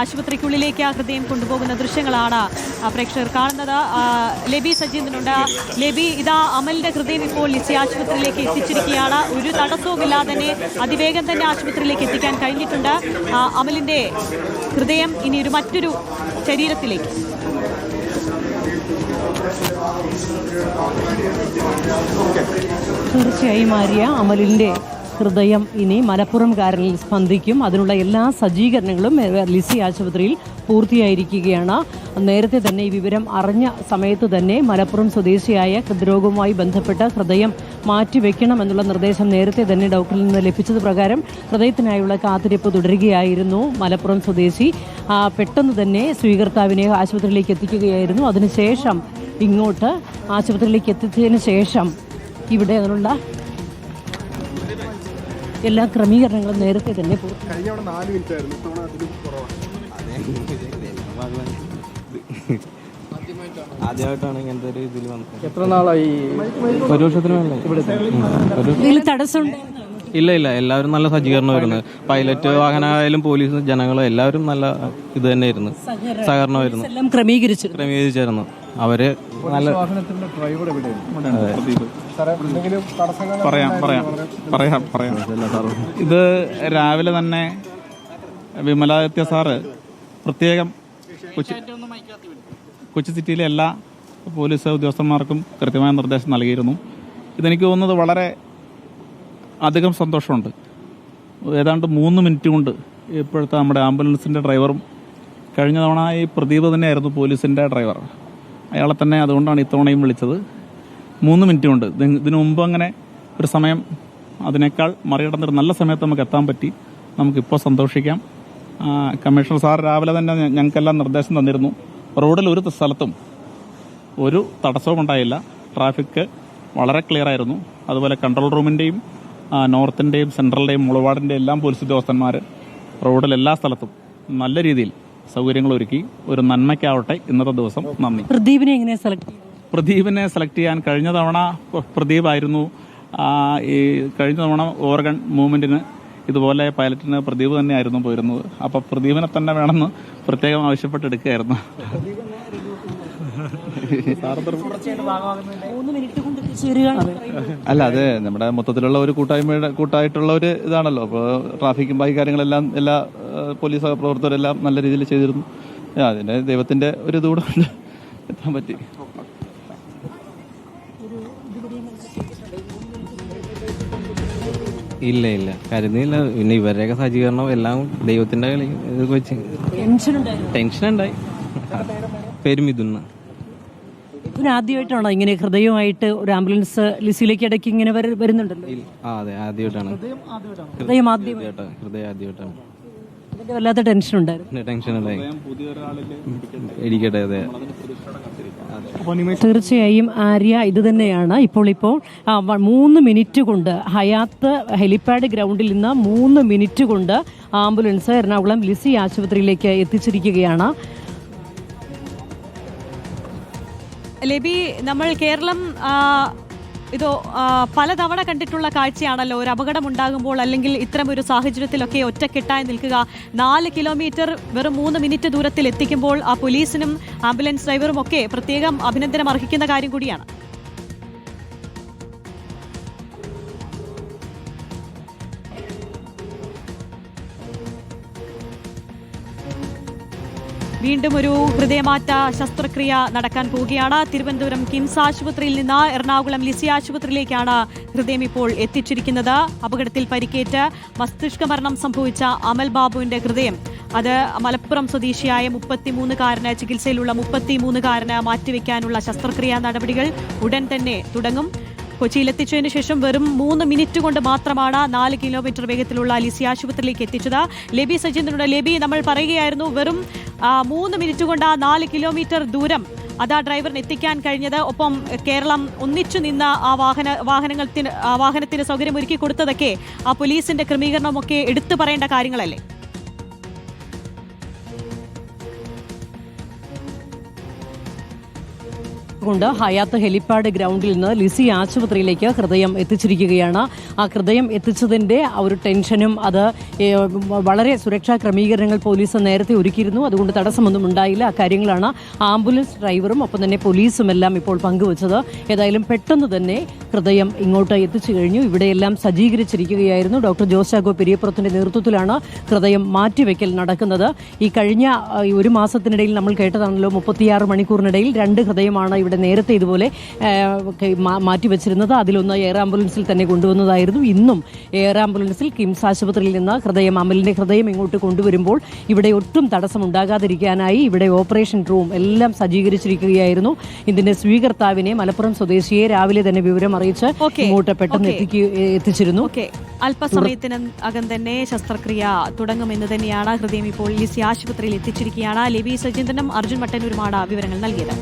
ആശുപത്രിക്കുള്ളിലേക്ക് ഹൃദയം കൊണ്ടുപോകുന്ന ദൃശ്യങ്ങളാണ് പ്രേക്ഷകർ കാണുന്നത്. ലെബി സജീന്ദ്രനുണ്ട്. ലെബി, ഇതാ അമലിന്റെ ഹൃദയം ഇപ്പോൾ ലിസി ആശുപത്രിയിലേക്ക് എത്തിച്ചിരിക്കുകയാണ്. ഒരു തടസ്സവുമില്ലാതെ തന്നെ അതിവേഗം തന്നെ ആശുപത്രിയിലേക്ക് എത്തിക്കാൻ കഴിഞ്ഞിട്ടുണ്ട്. അമലിന്റെ ഹൃദയം ഇനി മറ്റൊരു ശരീരത്തിലേക്ക്. തീർച്ചയായും ആര്യ, അമലിന്റെ ഹൃദയം ഇനി മലപ്പുറംകാരനിൽ സ്പന്ദിക്കും. അതിനുള്ള എല്ലാ സജ്ജീകരണങ്ങളും ലിസി ആശുപത്രിയിൽ പൂർത്തിയായിരിക്കുകയാണ്. നേരത്തെ തന്നെ ഈ വിവരം അറിഞ്ഞ സമയത്ത് തന്നെ മലപ്പുറം സ്വദേശിയായ ഹൃദ്രോഗവുമായി ബന്ധപ്പെട്ട ഹൃദയം മാറ്റിവെക്കണം എന്നുള്ള നിർദ്ദേശം നേരത്തെ തന്നെ ഡോക്ടറിൽ നിന്ന് ലഭിച്ചത് പ്രകാരം ഹൃദയത്തിനായുള്ള കാത്തിരിപ്പ് തുടരുകയായിരുന്നു മലപ്പുറം സ്വദേശി. പെട്ടെന്ന് തന്നെ സ്വീകർത്താവിനെ ആശുപത്രിയിലേക്ക് എത്തിക്കുകയായിരുന്നു. അതിനുശേഷം ഇങ്ങോട്ട് ആശുപത്രിയിലേക്ക് എത്തിച്ചതിന് ശേഷം ഇവിടെ അതിനുള്ള എല്ലാ ക്രമീകരണങ്ങളും നേരത്തെ തന്നെ ആദ്യമായിട്ടാണ് ഇങ്ങനത്തെ ഒരു ഇതിൽ വന്നത്. എത്ര നാളായി? ഒരു വർഷത്തിന് മേലെ. തടസ്സം ഇല്ല, എല്ലാവരും നല്ല സജ്ജീകരണമായിരുന്നു. പൈലറ്റ് വാഹനമായാലും പോലീസ് ജനങ്ങളും എല്ലാവരും നല്ല ഇത് തന്നെയായിരുന്നു, സഹകരണമായിരുന്നു, ക്രമീകരിച്ചായിരുന്നു. അവര് നല്ല ഇത് രാവിലെ തന്നെ വിമലാദിത്യ സാറ് പ്രത്യേകം കൊച്ചി സിറ്റിയിലെ എല്ലാ പോലീസ് ഉദ്യോഗസ്ഥന്മാർക്കും കൃത്യമായ നിർദ്ദേശം നൽകിയിരുന്നു. ഇതെനിക്ക് തോന്നുന്നത് വളരെ അധികം സന്തോഷമുണ്ട്. ഏതാണ്ട് 3 മിനിറ്റ് കൊണ്ട് ഇപ്പോഴത്തെ നമ്മുടെ ആംബുലൻസിൻ്റെ ഡ്രൈവറും കഴിഞ്ഞ തവണ ഈ പ്രദീപ് തന്നെയായിരുന്നു പോലീസിൻ്റെ ഡ്രൈവർ. അയാളെ തന്നെ അതുകൊണ്ടാണ് ഇത്തവണയും വിളിച്ചത്. 3 മിനിറ്റ് കൊണ്ട്. ഇതിനു മുമ്പ് അങ്ങനെ ഒരു സമയം അതിനേക്കാൾ മറികടന്നൊരു നല്ല സമയത്ത് നമുക്ക് എത്താൻ പറ്റി. നമുക്കിപ്പോൾ സന്തോഷിക്കാം. കമ്മീഷണർ സാർ രാവിലെ തന്നെ ഞങ്ങൾക്കെല്ലാം നിർദ്ദേശം തന്നിരുന്നു. റോഡിൽ ഒരു സ്ഥലത്തും ഒരു തടസ്സവും ഉണ്ടായില്ല. ട്രാഫിക് വളരെ ക്ലിയർ ആയിരുന്നു. അതുപോലെ കൺട്രോൾ റൂമിൻ്റെയും നോർത്തിൻ്റെയും സെൻട്രലിൻ്റെയും മുളവാടിൻ്റെ എല്ലാം പോലീസ് ഉദ്യോഗസ്ഥന്മാർ റോഡിൽ എല്ലാ സ്ഥലത്തും നല്ല രീതിയിൽ സൗകര്യങ്ങൾ ഒരുക്കി. ഒരു നന്മയ്ക്കാവട്ടെ ഇന്നത്തെ ദിവസം. നന്ദി. പ്രദീപിനെ സെലക്ട് ചെയ്യാൻ കഴിഞ്ഞ തവണ പ്രദീപായിരുന്നു. ഈ കഴിഞ്ഞ തവണ ഓർഗൺ മൂവ്മെൻറ്റിന് ഇതുപോലെ പൈലറ്റിന് പ്രദീപ് തന്നെയായിരുന്നു പോയിരുന്നത്. അപ്പോൾ പ്രദീപിനെ തന്നെ വേണമെന്ന് പ്രത്യേകം ആവശ്യപ്പെട്ടെടുക്കുകയായിരുന്നു. അല്ല, അത് നമ്മുടെ മൊത്തത്തിലുള്ള ഒരു കൂട്ടായിട്ടുള്ള ഒരു ഇതാണല്ലോ. അപ്പോൾ ട്രാഫിക്കും ബാക്കി കാര്യങ്ങളെല്ലാം എല്ലാ പോലീസ് പ്രവർത്തകരെല്ലാം നല്ല രീതിയിൽ ചെയ്തിരുന്നു. അതിന്റെ ദൈവത്തിന്റെ ഒരു ഇതുകൂടെ എത്താൻ പറ്റി. ഇല്ല കരുതിയില്ല. പിന്നെ ഇവരുടെയൊക്കെ സജ്ജീകരണം എല്ലാം ദൈവത്തിന്റെ കളി വെച്ച് ടെൻഷൻ ഉണ്ടായി. പേര് മിഥുന. ആദ്യമായിട്ടാണോ ഇങ്ങനെ ഹൃദയമായിട്ട് ഒരു ആംബുലൻസ് ലിസിയിലേക്ക് ഇടയ്ക്ക് ഇങ്ങനെ വരുന്നുണ്ടല്ലോ? അതെ, ആദ്യമായിട്ടാണ്. ഹൃദയം ആദ്യമായിട്ടാണ്. വല്ലാത്ത ടെൻഷൻ ഉണ്ടായി. ഇരിക്കട്ടെ. അതെ, തീർച്ചയായും ആര്യ, ഇത് തന്നെയാണ് ഇപ്പോൾ 3 മിനിറ്റ് കൊണ്ട് ഹയാത്ത് ഹെലിപാഡ് ഗ്രൗണ്ടിൽ നിന്ന് 3 മിനിറ്റ് കൊണ്ട് ആംബുലൻസ് എറണാകുളം ലിസി ആശുപത്രിയിലേക്ക് എത്തിച്ചിരിക്കുകയാണ്. ലെബി, നമ്മൾ കേരളം ഇത് പലതവണ കണ്ടിട്ടുള്ള കാഴ്ചയാണല്ലോ. ഒരു അപകടം ഉണ്ടാകുമ്പോൾ അല്ലെങ്കിൽ ഇത്തരം ഒരു സാഹചര്യത്തിലൊക്കെ ഒറ്റക്കെട്ടായി നിൽക്കുക. 4 കിലോമീറ്റർ വെറും 3 മിനിറ്റ് ദൂരത്തിൽ എത്തിക്കുമ്പോൾ ആ പോലീസിനും ആംബുലൻസ് ഡ്രൈവറും ഒക്കെ പ്രത്യേകം അഭിനന്ദനം അർഹിക്കുന്ന കാര്യം കൂടിയാണ്. വീണ്ടും ഒരു ഹൃദയമാറ്റ ശസ്ത്രക്രിയ നടക്കാൻ പോവുകയാണ്. തിരുവനന്തപുരം കിംസ് ആശുപത്രിയിൽ നിന്ന് എറണാകുളം ലിസി ആശുപത്രിയിലേക്കാണ് ഹൃദയം ഇപ്പോൾ എത്തിച്ചിരിക്കുന്നത്. അപകടത്തിൽ പരിക്കേറ്റ് മസ്തിഷ്ക മരണം സംഭവിച്ച അമൽ ബാബുവിന്റെ ഹൃദയം അത് മലപ്പുറം സ്വദേശിയായ 33-കാരന് ചികിത്സയിലുള്ള 33-കാരന് മാറ്റിവെക്കാനുള്ള ശസ്ത്രക്രിയാ നടപടികൾ ഉടൻ തന്നെ തുടങ്ങും. കൊച്ചിയിലെത്തിച്ചതിനു ശേഷം വെറും 3 മിനിറ്റ് കൊണ്ട് മാത്രമാണ് 4 കിലോമീറ്റർ വേഗത്തിലുള്ള ലിസി ആശുപത്രിയിലേക്ക് എത്തിച്ചത്. ലെബി സജീന്ദ്രനുണ്ട്. ലെബി, നമ്മൾ പറയുകയായിരുന്നു വെറും 3 മിനിറ്റ് കൊണ്ട് 4 കിലോമീറ്റർ ദൂരം അതാ ഡ്രൈവറിന് എത്തിക്കാൻ കഴിഞ്ഞത്. ഒപ്പം കേരളം ഒന്നിച്ചു നിന്ന് ആ വാഹനത്തിന് സൗകര്യം ഒരുക്കി കൊടുത്തതൊക്കെ ആ പോലീസിന്റെ ക്രമീകരണമൊക്കെ എടുത്തു പറയേണ്ട കാര്യങ്ങളല്ലേ? കൊണ്ട് ഹയാത്ത് ഹെലിപ്പാഡ് ഗ്രൗണ്ടിൽ നിന്ന് ലിസി ആശുപത്രിയിലേക്ക് ഹൃദയം എത്തിച്ചിരിക്കുകയാണ്. ആ ഹൃദയം എത്തിച്ചതിൻ്റെ ഒരു ടെൻഷനും അത് വളരെ സുരക്ഷാ ക്രമീകരണങ്ങൾ പോലീസ് നേരത്തെ ഒരുക്കിയിരുന്നു, അതുകൊണ്ട് തടസ്സമൊന്നും ഉണ്ടായില്ല. അക്കാര്യങ്ങളാണ് ആംബുലൻസ് ഡ്രൈവറും ഒപ്പം തന്നെ പോലീസും എല്ലാം ഇപ്പോൾ പങ്കുവച്ചത്. ഏതായാലും പെട്ടെന്ന് തന്നെ ഹൃദയം ഇങ്ങോട്ട് എത്തിച്ചു കഴിഞ്ഞു. ഇവിടെയെല്ലാം സജ്ജീകരിച്ചിരിക്കുകയായിരുന്നു. ഡോക്ടർ ജോസ് ചാക്കോ പെരിയപ്പുറത്തിന്റെ നേതൃത്വത്തിലാണ് ഹൃദയം മാറ്റിവെക്കൽ നടക്കുന്നത്. ഈ കഴിഞ്ഞ ഒരു മാസത്തിനിടയിൽ നമ്മൾ കേട്ടതാണല്ലോ, 36 മണിക്കൂറിനിടയിൽ 2 ഹൃദയമാണ് ഇവിടെ നേരത്തെ ഇതുപോലെ മാറ്റിവെച്ചിരുന്നത്. അതിലൊന്ന് എയർ ആംബുലൻസിൽ തന്നെ കൊണ്ടുവന്നതായിരുന്നു. ഇന്നും എയർ ആംബുലൻസിൽ കിംസ് ആശുപത്രിയിൽ നിന്ന് ഹൃദയം, അമലിന്റെ ഹൃദയം ഇങ്ങോട്ട് കൊണ്ടുവരുമ്പോൾ ഇവിടെ ഒട്ടും തടസ്സമുണ്ടാകാതിരിക്കാനായി ഇവിടെ ഓപ്പറേഷൻ റൂം എല്ലാം സജ്ജീകരിച്ചിരിക്കുകയായിരുന്നു. ഇതിന്റെ സ്വീകർത്താവിനെ മലപ്പുറം സ്വദേശിയെ രാവിലെ തന്നെ വിവരം അറിയിച്ച് ഇങ്ങോട്ട് പെട്ടെന്ന് എത്തിച്ചിരുന്നു. അല്പസമയത്തിനകം തന്നെ ശസ്ത്രക്രിയ തുടങ്ങുമെന്ന് തന്നെയാണ്. ഹൃദയം ഇപ്പോൾ ലിസി ആശുപത്രിയിൽ എത്തിച്ചിരിക്കുകയാണ്. ലിബി സജീന്ദ്രനും അർജുൻ മട്ടന്നൂരുമാണ് വിവരങ്ങൾ നൽകിയത്.